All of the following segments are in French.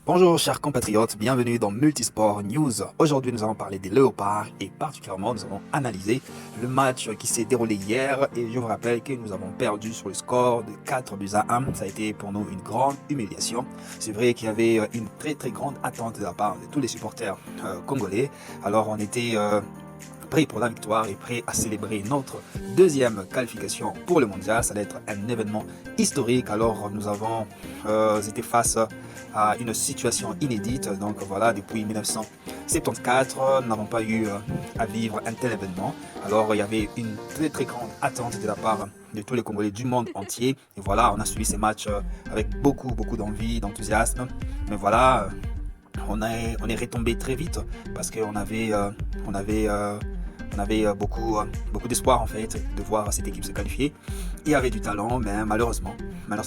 Bonjour chers compatriotes, bienvenue dans Multisport News. Aujourd'hui nous allons parler des Léopards et particulièrement nous allons analyser le match qui s'est déroulé hier et je vous rappelle que nous avons perdu sur le score de 4-1. Ça a été pour nous une grande humiliation. C'est vrai qu'il y avait une très grande attente de la part de tous les supporters congolais. Alors on était prêt pour la victoire et prêt à célébrer notre deuxième qualification pour le mondial. Ça va être un événement historique. Alors nous avons été face à une situation inédite. Donc voilà, depuis 1974, nous n'avons pas eu à vivre un tel événement. Alors il y avait une très grande attente de la part de tous les Congolais du monde entier. Et voilà, on a suivi ces matchs avec beaucoup d'envie, d'enthousiasme. Mais voilà, on est retombé très vite parce qu'on avait beaucoup d'espoir en fait de voir cette équipe se qualifier. Il y avait du talent, mais malheureusement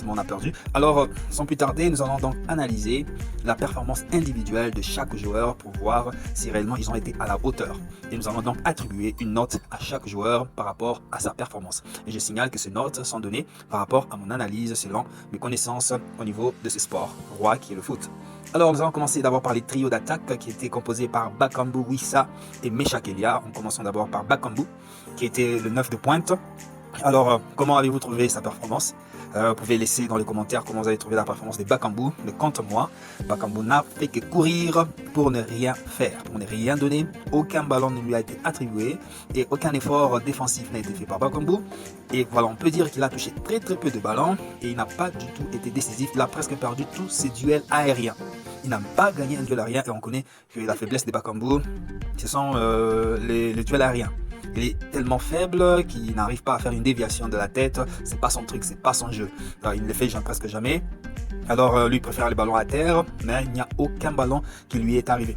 on a perdu. Alors sans plus tarder, nous allons donc analyser la performance individuelle de chaque joueur pour voir si réellement ils ont été à la hauteur. Et nous allons donc attribuer une note à chaque joueur par rapport à sa performance. Et je signale que ces notes sont données par rapport à mon analyse selon mes connaissances au niveau de ce sport roi qui est le foot. Alors nous allons commencer d'abord par les trios d'attaque qui étaient composés par Bakambu, Wissa et Meshak Elia. En commençant d'abord par Bakambu qui était le 9 de pointe. Alors comment avez-vous trouvé sa performance? Vous pouvez laisser dans les commentaires comment vous avez trouvé la performance de Bakambu. Mais contre moi, Bakambu n'a fait que courir pour ne rien faire, pour ne rien donner. Aucun ballon ne lui a été attribué et aucun effort défensif n'a été fait par Bakambu. Et voilà, on peut dire qu'il a touché très peu de ballons et il n'a pas du tout été décisif. Il a presque perdu tous ses duels aériens. Il n'a pas gagné un duel aérien et on connaît que la faiblesse de Bakambu, ce sont les duels aériens. Il est tellement faible qu'il n'arrive pas à faire une déviation de la tête. C'est pas son truc, c'est pas son jeu. Alors, il ne le fait presque jamais. Alors lui préfère les ballons à terre, mais il n'y a aucun ballon qui lui est arrivé.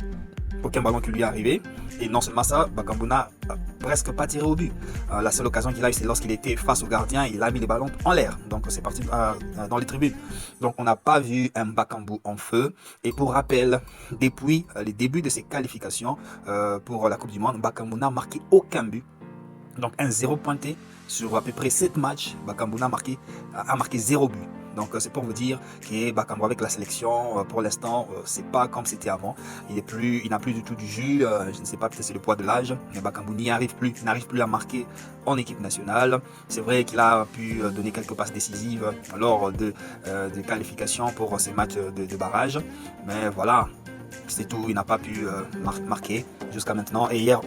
Aucun ballon qui lui est arrivé. Et non seulement ça, Bakambu n'a presque pas tiré au but. La seule occasion qu'il a eu, c'est lorsqu'il était face au gardien, il a mis les ballons en l'air. Donc c'est parti dans les tribunes. Donc on n'a pas vu un Bakambu en feu. Et pour rappel, depuis les débuts de ses qualifications pour la Coupe du Monde, Bakambu n'a marqué aucun but. Donc un 0 pointé sur à peu près 7 matchs, Bakambu a marqué 0 but. Donc c'est pour vous dire que Bakambu avec la sélection, pour l'instant, c'est pas comme c'était avant. Il n'a plus du tout du jus. Je ne sais pas, peut-être c'est le poids de l'âge. Mais Bakambu n'arrive plus à marquer en équipe nationale. C'est vrai qu'il a pu donner quelques passes décisives lors de qualifications pour ces matchs de barrage. Mais voilà, c'est tout. Il n'a pas pu marquer jusqu'à maintenant. Et hier,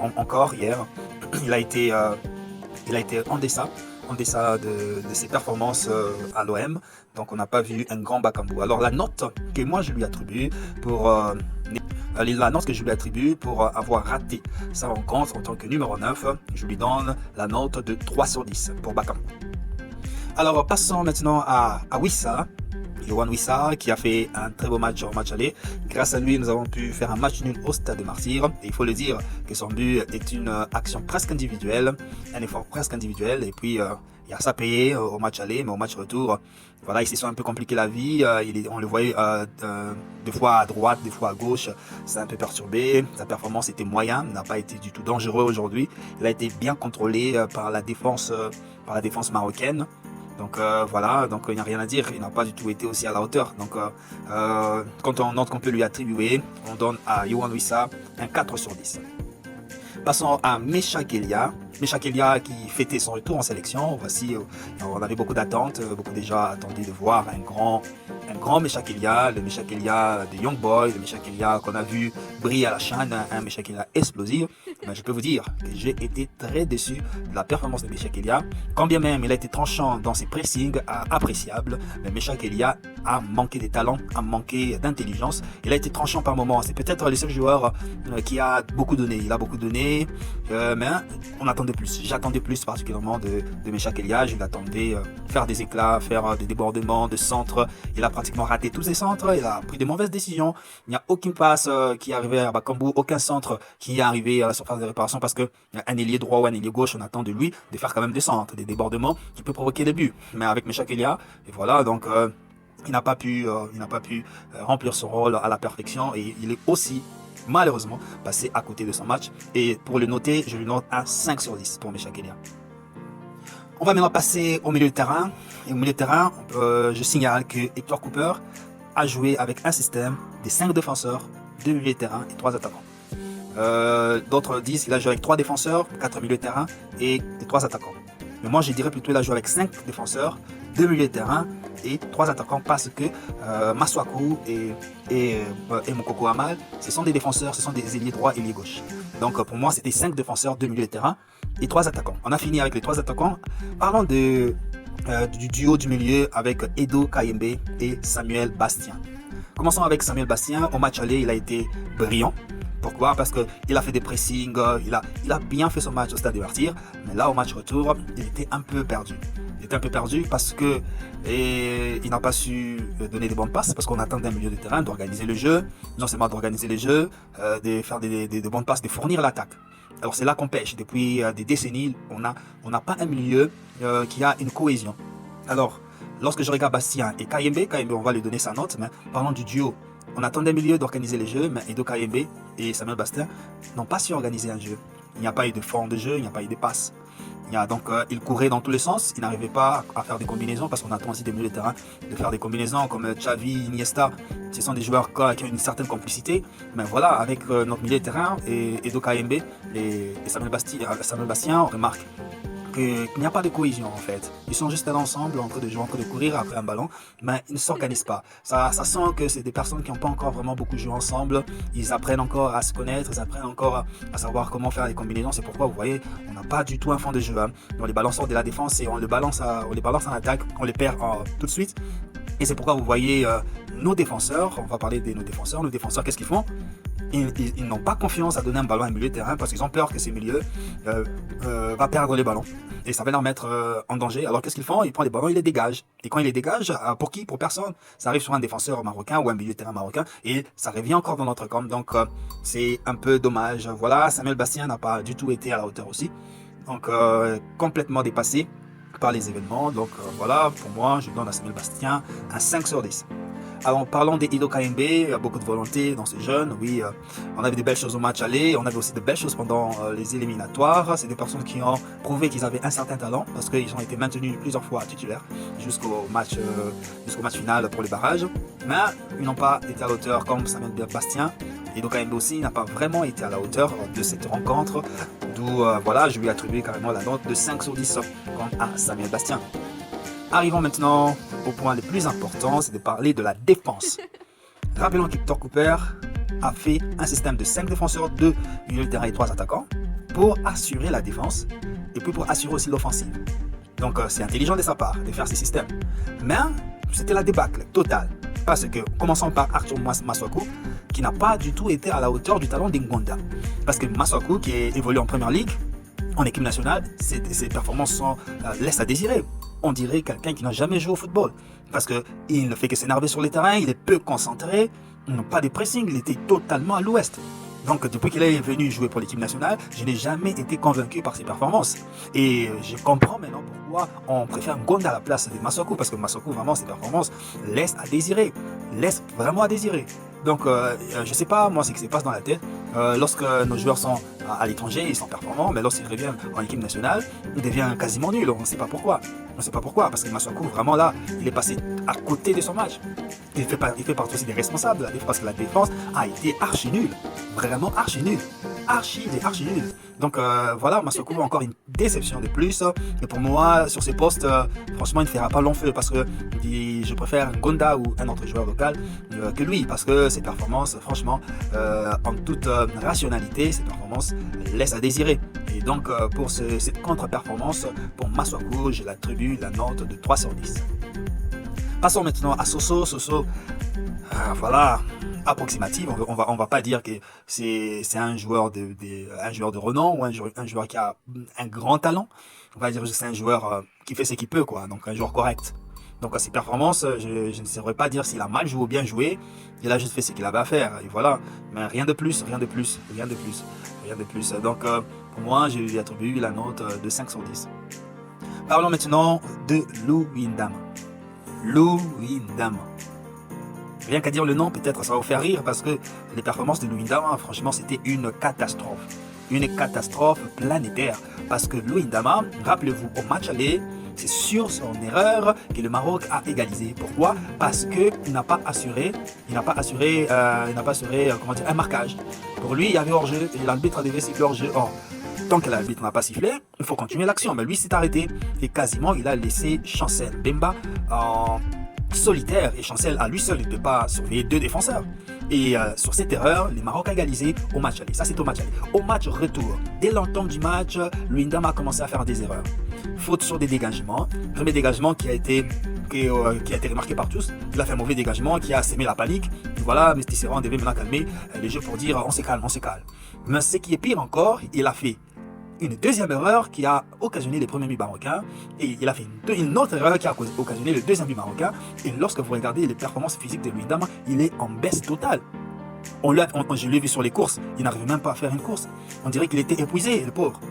il a été en deçà de ses performances à l'OM. Donc on n'a pas vu un grand Bakambu. Alors la note que moi je lui attribue pour avoir raté sa rencontre en tant que numéro 9, je lui donne la note de 3 sur 10 pour Bakambu. Alors passons maintenant à Wissa. Yohan Wissa qui a fait un très beau match en match aller. Grâce à lui, nous avons pu faire un match nul au Stade de Martyrs. Et il faut le dire que son but est une action presque individuelle, un effort presque individuel. Et puis, il y a ça payé au match aller, mais au match retour, voilà, il s'est un peu compliqué la vie. On le voyait des fois à droite, des fois à gauche. C'est un peu perturbé. Sa performance était moyenne, n'a pas été du tout dangereux aujourd'hui. Il a été bien contrôlé par la défense marocaine. Donc voilà, donc il n'y a rien à dire, il n'a pas du tout été aussi à la hauteur. Donc quand on note qu'on peut lui attribuer, on donne à Yohan Wissa un 4 sur 10. Passons à Meshak Elia. Meshak Elia qui fêtait son retour en sélection. Voici, on avait beaucoup d'attentes, beaucoup déjà attendu de voir un grand Meshak Elia, le Meshak Elia de Young Boy, le Meshak Elia qu'on a vu briller à la chaîne, un Meshak Elia explosif. Mais je peux vous dire que j'ai été très déçu de la performance de Meshak Elia. Quand bien même il a été tranchant dans ses pressings, appréciable, mais Meshak Elia a manqué de talent, a manqué d'intelligence. Il a été tranchant par moments. C'est peut-être le seul joueur qui a beaucoup donné. Il a beaucoup donné, mais on attendait plus. J'attendais plus particulièrement de Meshak Elia. Je l'attendais faire des éclats, faire des débordements, de centres. Il a pratiquement raté tous ses centres. Il a pris de mauvaises décisions. Il n'y a aucune passe qui est arrivée à Bakambu, aucun centre qui est arrivé à la surface de réparation parce que un ailier droit ou un ailier gauche, on attend de lui de faire quand même des centres, des débordements qui peut provoquer des buts. Mais avec Meshak Elia, et voilà, donc il n'a pas pu remplir son rôle à la perfection et il est aussi malheureusement passé à côté de son match. Et pour le noter, je lui note un 5 sur 10 pour Meshak Elia. On va maintenant passer au milieu de terrain. Et au milieu de terrain, je signale que Hector Cooper a joué avec un système des 5 défenseurs, 2 milieux de terrain et 3 attaquants. D'autres disent qu'il a joué avec 3 défenseurs, 4 milieux de terrain et 3 attaquants. Mais moi, je dirais plutôt qu'il a joué avec 5 défenseurs, 2 milieux de terrain et 3 attaquants parce que Masuaku et Moukoko Amal, ce sont des défenseurs, ce sont des ailiers droits et ailiers gauche. Donc pour moi, c'était 5 défenseurs, 2 milieux de terrain et 3 attaquants. On a fini avec les 3 attaquants. Parlons du duo du milieu avec Edo Kayembe et Samuel Bastien. Commençons avec Samuel Bastien. Au match aller, il a été brillant. Pourquoi? Parce qu'il a fait des pressings, il a bien fait son match au Stade des Martyrs, mais là au match retour, il était un peu perdu. Il était un peu perdu parce que il n'a pas su donner des bonnes passes, parce qu'on attend d'un milieu de terrain d'organiser le jeu, non seulement d'organiser le jeu, de faire des bonnes passes, de fournir l'attaque. Alors c'est là qu'on pêche. Depuis des décennies, on n'a pas un milieu qui a une cohésion. Alors, lorsque je regarde Bastien et Kayembe, on va lui donner sa note, mais parlons du duo. On attend des milieux d'organiser les jeux, mais Edo Kayembe et Samuel Bastien n'ont pas su organiser un jeu. Il n'y a pas eu de fond de jeu, il n'y a pas eu de passes. Ils couraient dans tous les sens, ils n'arrivaient pas à faire des combinaisons parce qu'on attend aussi des milieux de terrain de faire des combinaisons comme Xavi, Iniesta. Ce sont des joueurs qui ont une certaine complicité. Mais voilà, avec notre milieu de terrain, Edo Kayembe et Samuel Bastien, on remarque qu'il n'y a pas de cohésion en fait. Ils sont juste là ensemble, en train de jouer, en train de courir après un ballon, mais ils ne s'organisent pas. Ça sent que c'est des personnes qui n'ont pas encore vraiment beaucoup joué ensemble. Ils apprennent encore à se connaître, ils apprennent encore à savoir comment faire les combinaisons. C'est pourquoi vous voyez, on n'a pas du tout un fond de jeu. Hein. On les balance hors de la défense et on les balance en attaque, on les perd tout de suite. Et c'est pourquoi vous voyez nos défenseurs, on va parler de nos défenseurs, qu'est-ce qu'ils font? Ils n'ont pas confiance à donner un ballon à un milieu de terrain parce qu'ils ont peur que ce milieu va perdre les ballons et ça va leur mettre en danger. Alors qu'est-ce qu'ils font? Ils prennent les ballons, ils les dégagent. Et quand ils les dégagent, pour qui? Pour personne. Ça arrive sur un défenseur marocain ou un milieu de terrain marocain et ça revient encore dans notre camp. Donc c'est un peu dommage. Voilà, Samuel Bastien n'a pas du tout été à la hauteur aussi. Donc complètement dépassé par les événements. Donc voilà, pour moi, je donne à Samuel Bastien un 5 sur 10. Alors, parlons des Edo Kayembe, il y a beaucoup de volonté dans ces jeunes. Oui, on avait de belles choses au match aller, on avait aussi de belles choses pendant les éliminatoires. C'est des personnes qui ont prouvé qu'ils avaient un certain talent parce qu'ils ont été maintenus plusieurs fois titulaires jusqu'au match final pour les barrages. Mais ils n'ont pas été à la hauteur comme Samuel Bastien. Edo Kayembe aussi n'a pas vraiment été à la hauteur de cette rencontre. D'où, voilà, je lui attribue carrément la note de 5 sur 10 comme à Samuel Bastien. Arrivons maintenant au point le plus important, c'est de parler de la défense. Rappelons qu'Hector Cooper a fait un système de 5 défenseurs, 2 milieux de terrain et 3 attaquants pour assurer la défense et puis pour assurer aussi l'offensive. Donc c'est intelligent de sa part de faire ces systèmes. Mais c'était la débâcle totale. Parce que, commençons par Arthur Masuaku, qui n'a pas du tout été à la hauteur du talent d'Ngonda. Parce que Masuaku, qui évolue en première ligue, en équipe nationale, ses performances laissent à désirer. On dirait quelqu'un qui n'a jamais joué au football. Parce qu'il ne fait que s'énerver sur les terrains, il est peu concentré, pas de pressing, il était totalement à l'ouest. Donc depuis qu'il est venu jouer pour l'équipe nationale, je n'ai jamais été convaincu par ses performances. Et je comprends maintenant pourquoi on préfère Ngonda à la place de Masuaku, parce que Masuaku, vraiment, ses performances laissent à désirer. Laissent vraiment à désirer. Donc, je ne sais pas, moi, ce qui se passe dans la tête. Lorsque nos joueurs sont à l'étranger, ils sont performants, mais lorsqu'ils reviennent en équipe nationale, ils deviennent quasiment nuls. On ne sait pas pourquoi. On ne sait pas pourquoi, parce que Masuaku, vraiment là, il est passé à côté de son match. Il fait partie aussi des responsables, parce que la défense a été archi nulle. Vraiment archi nulle. Archi nulle. Donc voilà, Masuaku a encore une déception de plus. Et pour moi, sur ces postes, franchement, il ne fera pas long feu, parce que je préfère Ngonda ou un autre joueur local que lui, parce que ses performances, franchement, en toute rationalité, ses performances laissent à désirer. Et donc, pour cette contre-performance, pour Masuaku, je l'attribue la note de 3 sur 10. Passons maintenant à Soso. Soso, voilà, approximative. On va pas dire que c'est un joueur de renom ou un joueur qui a un grand talent. On va dire que c'est un joueur qui fait ce qu'il peut, quoi. Donc un joueur correct. Donc à ses performances, je ne saurais pas dire s'il a mal joué ou bien joué. Il a juste fait ce qu'il avait à faire. Et voilà. Mais rien de plus. Donc pour moi, je lui attribue la note de 5 sur 10. Parlons maintenant de Luyindama. Rien qu'à dire le nom, peut-être ça va vous faire rire parce que les performances de Luyindama, franchement, c'était une catastrophe. Une catastrophe planétaire. Parce que Luyindama, rappelez-vous, au match aller, C'est sur son erreur que le Maroc a égalisé. Pourquoi? Parce qu'il n'a pas assuré, comment dire, un marquage. Pour lui, il y avait hors-jeu et l'arbitre devait siffler hors-jeu. Or, tant que l'arbitre n'a pas sifflé, il faut continuer l'action. Mais lui s'est arrêté et quasiment il a laissé Chancel Mbemba en solitaire. Et Chancel à lui seul ne peut pas surveiller deux défenseurs. Et sur cette erreur, le Maroc a égalisé au match aller. Ça, c'est au match aller. Au match retour, dès l'entame du match, Luyendama a commencé à faire des erreurs. Faute sur des dégagements. Premier dégagement qui a été remarqué par tous. Il a fait un mauvais dégagement qui a sémé la panique. Et voilà, M. Tisserand devait maintenant calmer les jeux pour dire on se calme, on se calme. Mais ce qui est pire encore, il a fait une deuxième erreur qui a occasionné les premiers buts marocains et il a fait une autre erreur qui a occasionné le deuxième but marocain. Et lorsque vous regardez les performances physiques de Luyendama, il est en baisse totale. Je l'ai vu sur les courses, il n'arrivait même pas à faire une course. On dirait qu'il était épuisé, le pauvre.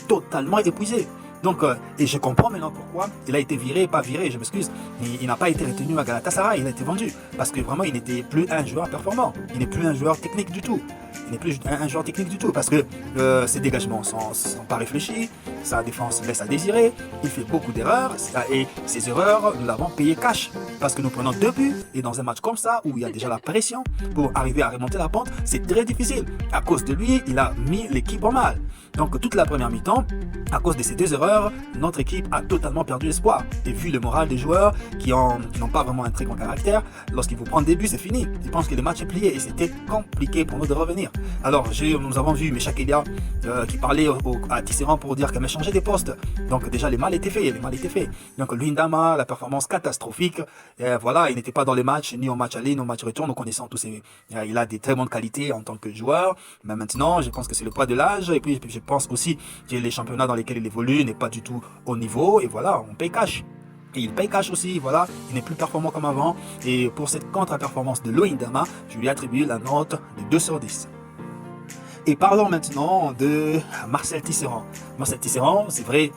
Totalement épuisé. Donc, et je comprends maintenant pourquoi il a été viré, pas viré, je m'excuse, mais il n'a pas été retenu à Galatasaray, il a été vendu. Parce que vraiment, il n'était plus un joueur performant. Il n'est plus un joueur technique du tout. Il n'est plus un joueur technique du tout parce que ses dégagements sont pas réfléchis, sa défense laisse à désirer, il fait beaucoup d'erreurs et ces erreurs, nous l'avons payé cash parce que nous prenons 2 buts et dans un match comme ça où il y a déjà la pression pour arriver à remonter la pente, c'est très difficile. À cause de lui, il a mis l'équipe en mal. Donc toute la première mi-temps, à cause de ces 2 erreurs, notre équipe a totalement perdu espoir. Et vu le moral des joueurs qui n'ont pas vraiment un très grand caractère, lorsqu'ils vous prennent des buts, c'est fini. Ils pensent que le match est plié et c'était compliqué pour nous de revenir. Alors nous avons vu Mecha Elia qui parlait à Tisserand pour dire qu'elle m'a changé des postes. Donc déjà les mal étaient faits. Donc Luyendama, la performance catastrophique. Voilà, il n'était pas dans les matchs, ni au match aller, ni au match retour. Nous connaissons tous il a des très bonnes qualités en tant que joueur. Mais maintenant, je pense que c'est le poids de l'âge. Et puis je pense aussi que les championnats dans lesquels il évolue n'est pas du tout au niveau. Et voilà, on paye cash. Et il paye cash aussi, voilà, il n'est plus performant comme avant. Et pour cette contre-performance de Luyendama, je lui attribue la note de 2 sur 10. Et parlons maintenant de Marcel Tisserand. Marcel Tisserand, c'est vrai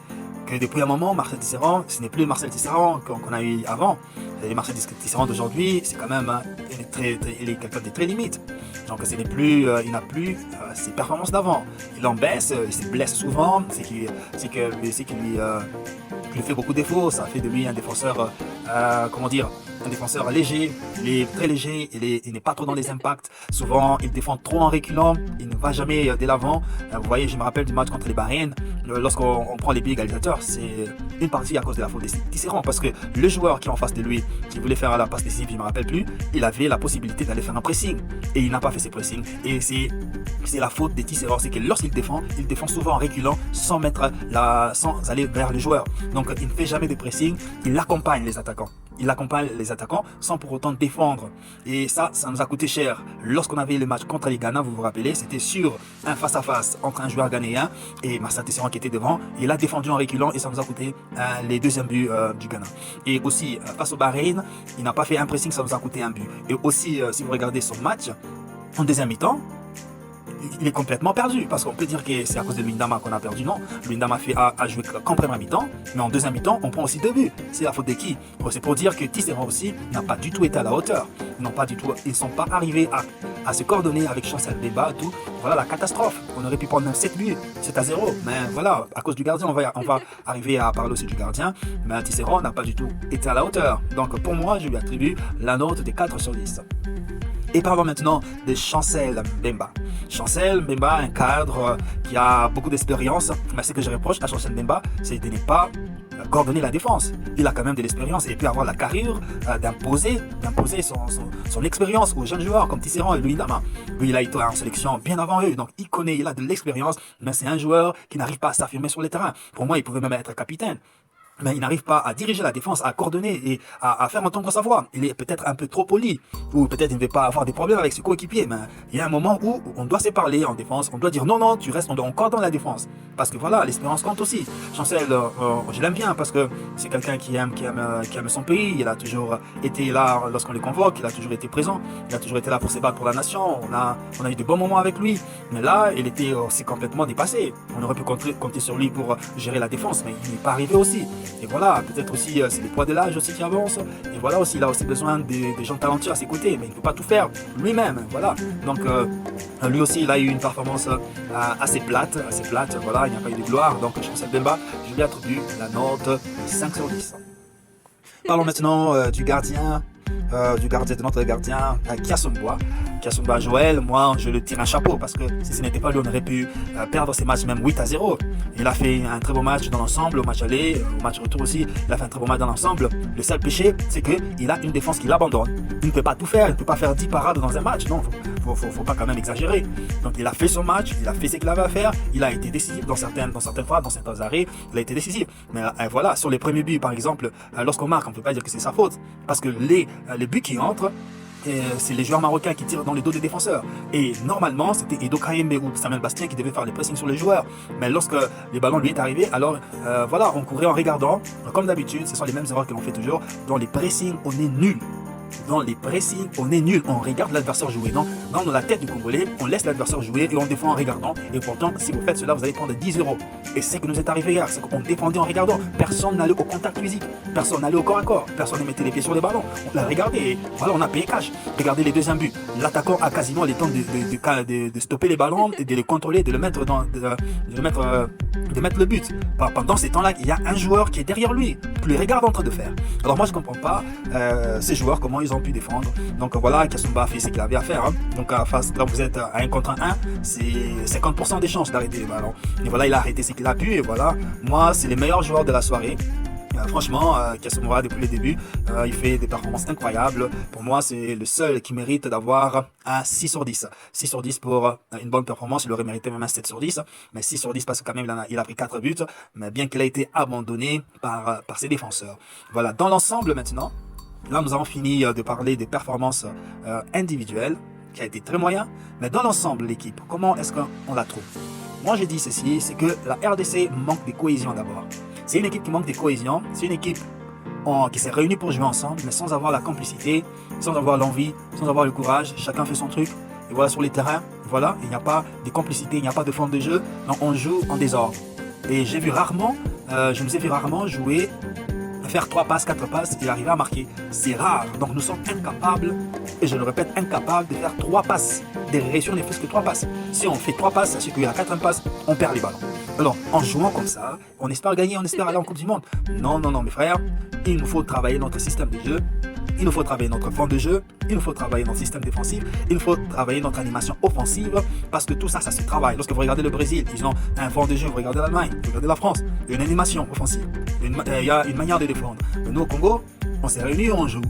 que depuis un moment, Marcel Tisserand, ce n'est plus le Marcel Tisserand qu'on a eu avant. Et Marcel Tisserand d'aujourd'hui, c'est quand même, il est quelqu'un de très limite. Donc ce n'est plus, il n'a plus ses performances d'avant. Il en baisse, il se blesse souvent, c'est qu'il lui fait beaucoup de défauts. Ça fait de lui un défenseur, un défenseur léger. Il est très léger, il n'est pas trop dans les impacts. Souvent, il défend trop en reculant, il ne va jamais de l'avant. Vous voyez, je me rappelle du match contre les Bahreïn. Lorsqu'on prend les buts égalisateurs, c'est une partie à cause de la faute des Tisserand. Parce que le joueur qui est en face de lui, qui voulait faire la passe décisive, je ne me rappelle plus, il avait la possibilité d'aller faire un pressing. Et il n'a pas fait ses pressings. Et c'est la faute des Tisserand. C'est que lorsqu'il défend, il défend souvent en reculant sans aller vers le joueur. Donc il ne fait jamais de pressing, il accompagne les attaquants. Il accompagne les attaquants sans pour autant défendre. Et ça nous a coûté cher. Lorsqu'on avait le match contre les Ghana, vous vous rappelez, c'était sur un face-à-face entre un joueur ghanéen et Marcel Tisserand qui était devant. Il a défendu en reculant et ça nous a coûté les 2e buts du Ghana. Et aussi, face au Bahreïn, il n'a pas fait un pressing, ça nous a coûté un but. Et aussi, si vous regardez son match, en 2e mi-temps, il est complètement perdu parce qu'on peut dire que c'est à cause de Luyendama qu'on a perdu. Non, Luyendama a joué qu'en première mi-temps, mais en 2e mi-temps, on prend aussi 2 buts. C'est la faute de qui? C'est pour dire que Tisserand aussi n'a pas du tout été à la hauteur. Ils ne sont pas arrivés à se coordonner avec Chancel Mbemba, tout. Voilà la catastrophe. On aurait pu prendre 7 buts, 7-0. Mais voilà, à cause du gardien, on va arriver à parler aussi du gardien. Mais Tisserand n'a pas du tout été à la hauteur. Donc pour moi, je lui attribue la note de 4 sur 10. Et parlons maintenant de Chancel Mbemba. Chancel Mbemba, un cadre qui a beaucoup d'expérience. Mais ce que je reproche à Chancel Mbemba, c'est de ne pas coordonner la défense. Il a quand même de l'expérience et peut avoir la carrure d'imposer son expérience aux jeunes joueurs comme Tisserand et Luyendama. Lui, il a été en sélection bien avant eux, donc il a de l'expérience, mais c'est un joueur qui n'arrive pas à s'affirmer sur le terrain. Pour moi, il pouvait même être capitaine. Mais il n'arrive pas à diriger la défense, à coordonner et à faire entendre sa voix. Il est peut-être un peu trop poli, ou peut-être il ne veut pas avoir des problèmes avec ses coéquipiers, mais il y a un moment où on doit se parler en défense, on doit dire non, tu restes, on coordonne la défense. Parce que voilà, l'espérance compte aussi. Chancel, je l'aime bien parce que c'est quelqu'un qui aime son pays, il a toujours été là lorsqu'on le convoque, il a toujours été présent, il a toujours été là pour se battre pour la nation, on a eu de bons moments avec lui, mais là, il était aussi complètement dépassé. On aurait pu compter sur lui pour gérer la défense, mais il n'est pas arrivé aussi. Et voilà, peut-être aussi c'est le poids de l'âge aussi qui avance. Et voilà aussi, il a aussi besoin des gens talentueux à ses côtés, mais il ne peut pas tout faire lui-même. Voilà. Donc lui aussi, il a eu une performance assez plate. Voilà, il n'y a pas eu de gloire. Donc Chancel Mbemba, je lui attribue la note de 5 sur 10. Parlons maintenant du gardien de notre gardien Kiasumba Joël. Moi je le tire un chapeau parce que si ce n'était pas lui, on aurait pu perdre ces matchs même 8-0. Il a fait un très beau match dans l'ensemble, au match aller, au match retour aussi, il a fait un très beau match dans l'ensemble. Le seul péché, c'est qu'il a une défense qu'il abandonne. Il ne peut pas tout faire, il ne peut pas faire 10 parades dans un match, non, faut pas quand même exagérer. Donc il a fait son match, il a fait ce qu'il avait à faire, il a été décisif dans certaines fois, dans certains arrêts, il a été décisif. Mais voilà, sur les premiers buts par exemple, lorsqu'on marque, on ne peut pas dire que c'est sa faute, parce que les buts qui entrent, c'est les joueurs marocains qui tirent dans le dos des défenseurs. Et normalement, c'était Edo Kayembe ou Samuel Bastien qui devaient faire les pressings sur les joueurs. Mais lorsque les ballons lui est arrivé, alors voilà, on courait en regardant. Comme d'habitude, ce sont les mêmes erreurs que l'on fait toujours. Dans les pressings, on est nul. Dans les pressings, on est nul. On regarde l'adversaire jouer. Dans la tête du Congolais, on laisse l'adversaire jouer et on défend en regardant. Et pourtant, si vous faites cela, vous allez prendre 10€. Et c'est ce qui nous est arrivé hier. C'est qu'on défendait en regardant. Personne n'allait au contact physique. Personne n'allait au corps à corps. Personne ne mettait les pieds sur les ballons. On l'a regardé et voilà, on a payé cash. Regardez les deuxièmes buts. L'attaquant a quasiment le temps de stopper les ballons et de les contrôler, de mettre le but. Pendant ces temps-là, il y a un joueur qui est derrière lui. Puis il regarde en train de faire. Alors moi, je ne comprends pas ces joueurs, comment ils ont pu défendre. Donc voilà, Kiasumba a fait ce qu'il avait à faire. Hein. Donc quand vous êtes à 1 contre 1, c'est 50% des chances d'arrêter les ballons. Et voilà, il a arrêté ce qu'il a pu. Et voilà, moi, c'est les meilleurs joueurs de la soirée. Franchement, Kiasumba, depuis le début, il fait des performances incroyables. Pour moi, c'est le seul qui mérite d'avoir un 6 sur 10. 6 sur 10 pour une bonne performance. Il aurait mérité même un 7 sur 10. Mais 6 sur 10 parce que quand même, il a pris 4 buts. Mais bien qu'il a été abandonné par ses défenseurs. Voilà, dans l'ensemble maintenant, là, nous avons fini de parler des performances individuelles, qui a été très moyen. Mais dans l'ensemble, l'équipe, comment est-ce qu'on la trouve? Moi, j'ai dit ceci, c'est que la RDC manque de cohésion d'abord. C'est une équipe qui manque de cohésion. C'est une équipe qui s'est réunie pour jouer ensemble, mais sans avoir la complicité, sans avoir l'envie, sans avoir le courage. Chacun fait son truc. Et voilà, sur les terrains, voilà, il n'y a pas de complicité, il n'y a pas de forme de jeu. Donc, on joue en désordre. Et je nous ai vu rarement jouer, faire 3 passes, 4 passes et arriver à marquer. C'est rare. Donc nous sommes incapables, et je le répète, incapables de faire 3 passes. Des réactions ne font que 3 passes. Si on fait 3 passes, c'est qu'il y a la 4e passe, on perd les ballons. Alors, en jouant comme ça, on espère gagner, on espère aller en Coupe du Monde. Non, mes frères, il nous faut travailler notre système de jeu. Il nous faut travailler notre forme de jeu, il nous faut travailler notre système défensif, il nous faut travailler notre animation offensive, parce que tout ça, ça se travaille. Lorsque vous regardez le Brésil, ils ont un forme de jeu, vous regardez l'Allemagne, vous regardez la France, il y a une animation offensive, il y a une manière de défendre. Mais nous, au Congo, on s'est réunis, on joue.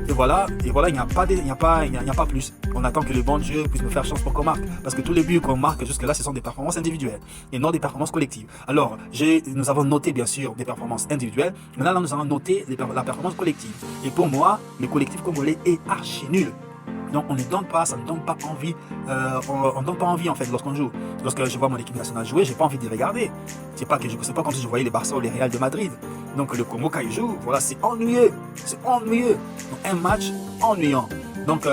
Et voilà, il n'y a pas plus. On attend que le bon Dieu puisse nous faire chance pour qu'on marque. Parce que tous les buts qu'on marque jusque-là, ce sont des performances individuelles et non des performances collectives. Alors, nous avons noté bien sûr des performances individuelles, mais là nous avons noté la performance collective. Et pour moi, le collectif congolais est archi nul. Donc on ne donne pas, ça ne donne pas envie, on ne donne pas envie en fait lorsqu'on joue. Lorsque je vois mon équipe nationale jouer, j'ai pas envie de regarder. C'est pas comme si je voyais les Barça ou les Real de Madrid. Donc le Congo quand il joue, voilà, c'est ennuyeux, Donc un match ennuyant. Donc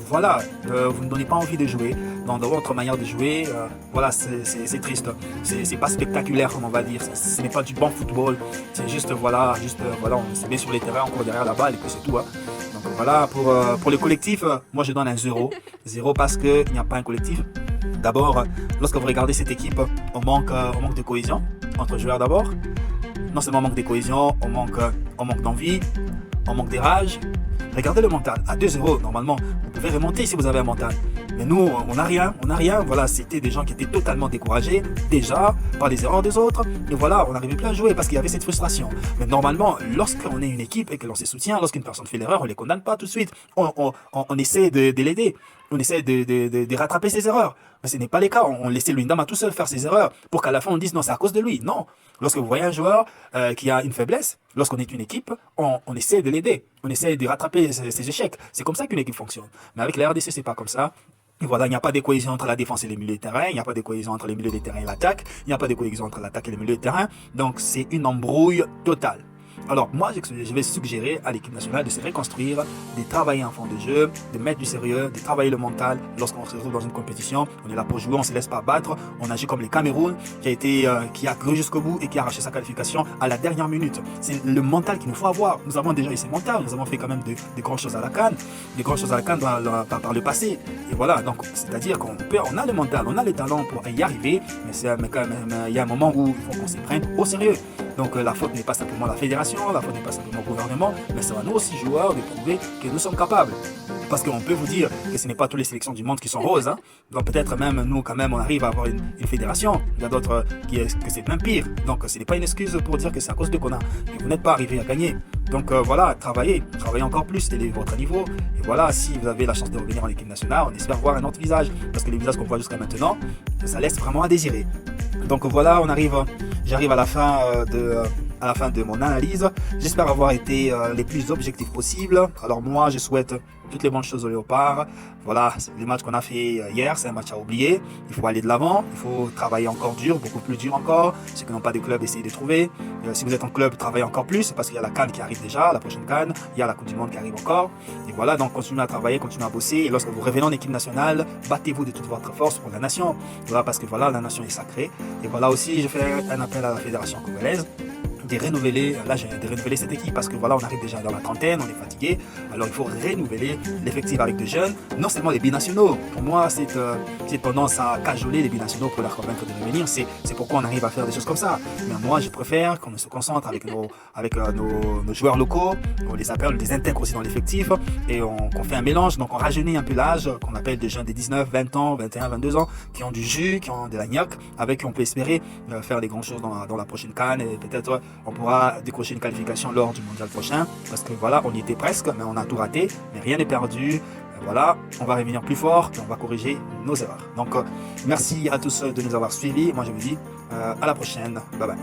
voilà, vous ne donnez pas envie de jouer. Dans votre manière de jouer, voilà, c'est triste. C'est pas spectaculaire comme on va dire. Ce n'est pas du bon football. C'est juste voilà, on se met sur les terrains, on court derrière la balle et puis c'est tout. Hein. Donc voilà, pour le collectif, moi je donne un 0. 0 parce qu'il n'y a pas un collectif. D'abord, lorsque vous regardez cette équipe, on manque de cohésion entre joueurs d'abord. Non seulement on manque de cohésion, on manque d'envie, on manque de rage. Regardez le mental. À 2-0, normalement, vous pouvez remonter si vous avez un mental. Mais nous, on n'a rien. Voilà, c'était des gens qui étaient totalement découragés, déjà, par les erreurs des autres. Et voilà, on n'arrivait plus à jouer parce qu'il y avait cette frustration. Mais normalement, lorsqu'on est une équipe et que l'on se soutient, lorsqu'une personne fait l'erreur, on ne les condamne pas tout de suite. On essaie de l'aider. On essaie de rattraper ses erreurs. Mais ce n'est pas le cas. On laissait Luyendama tout seul faire ses erreurs pour qu'à la fin on dise non, c'est à cause de lui. Non. Lorsque vous voyez un joueur qui a une faiblesse, lorsqu'on est une équipe, on essaie de l'aider. On essaie de rattraper ses échecs. C'est comme ça qu'une équipe fonctionne. Mais avec la RDC, c'est pas comme ça. Et voilà, il n'y a pas de cohésion entre la défense et les milieux de terrain. Il n'y a pas de cohésion entre les milieux de terrain et l'attaque. Il n'y a pas de cohésion entre l'attaque et les milieux de terrain. Donc, c'est une embrouille totale. Alors, moi, je vais suggérer à l'équipe nationale de se reconstruire, de travailler en fond de jeu, de mettre du sérieux, de travailler le mental. Lorsqu'on se retrouve dans une compétition, on est là pour jouer, on ne se laisse pas battre. On agit comme les Cameroun, qui a cru jusqu'au bout et qui a arraché sa qualification à la dernière minute. C'est le mental qu'il nous faut avoir. Nous avons déjà eu ce mental. Nous avons fait quand même de grandes choses à la CAN, par le passé. Et voilà, donc, c'est-à-dire qu'on a le mental, on a le talent pour y arriver, mais quand même, il y a un moment où il faut qu'on s'y prenne au sérieux. Donc la faute n'est pas simplement la fédération, la faute n'est pas simplement le gouvernement, mais c'est à nous aussi joueurs de prouver que nous sommes capables. Parce qu'on peut vous dire que ce n'est pas toutes les sélections du monde qui sont roses. Hein. Donc peut-être même nous, quand même, on arrive à avoir une fédération. Il y a d'autres que c'est même pire. Donc ce n'est pas une excuse pour dire que c'est à cause de qu'on a que vous n'êtes pas arrivé à gagner. Donc voilà, travaillez encore plus, élevez votre niveau. Et voilà, si vous avez la chance de revenir en équipe nationale, on espère voir un autre visage. Parce que les visages qu'on voit jusqu'à maintenant, ça laisse vraiment à désirer. Donc voilà, j'arrive à la fin de mon analyse. J'espère avoir été les plus objectifs possibles. Alors moi, je souhaite toutes les bonnes choses aux Léopards. Voilà, les matchs qu'on a fait hier, c'est un match à oublier. Il faut aller de l'avant, il faut travailler encore dur, beaucoup plus dur encore. Ceux qui n'ont pas de club, essayez de trouver. Si vous êtes en club, travaillez encore plus parce qu'il y a la CAN qui arrive déjà, la prochaine CAN. Il y a la Coupe du Monde qui arrive encore. Et voilà, donc continuez à travailler, continuez à bosser. Et lorsque vous revenez en équipe nationale, battez-vous de toute votre force pour la nation. Voilà, parce que voilà, la nation est sacrée. Et voilà aussi, je fais un appel à la fédération congolaise de renouveler cette équipe parce que voilà, on arrive déjà dans la trentaine, on est fatigué. Alors il faut renouveler l'effectif avec des jeunes, non seulement les binationaux. Pour moi, cette tendance à cajoler les binationaux pour leur convaincre de revenir, c'est pourquoi on arrive à faire des choses comme ça. Mais moi, je préfère qu'on se concentre avec nos joueurs locaux, on les appelle, on les intègre aussi dans l'effectif et qu'on fait un mélange. Donc on rajeunit un peu l'âge, qu'on appelle des jeunes de 19, 20 ans, 21, 22 ans, qui ont du jus, qui ont de la niaque, avec qui on peut espérer faire des grandes choses dans la prochaine CAN et peut-être on pourra décrocher une qualification lors du mondial prochain parce que voilà, on y était presque, mais on a tout raté, mais rien n'est perdu. Voilà, on va revenir plus fort et on va corriger nos erreurs. Donc, merci à tous de nous avoir suivis. Moi, je vous dis à la prochaine. Bye bye.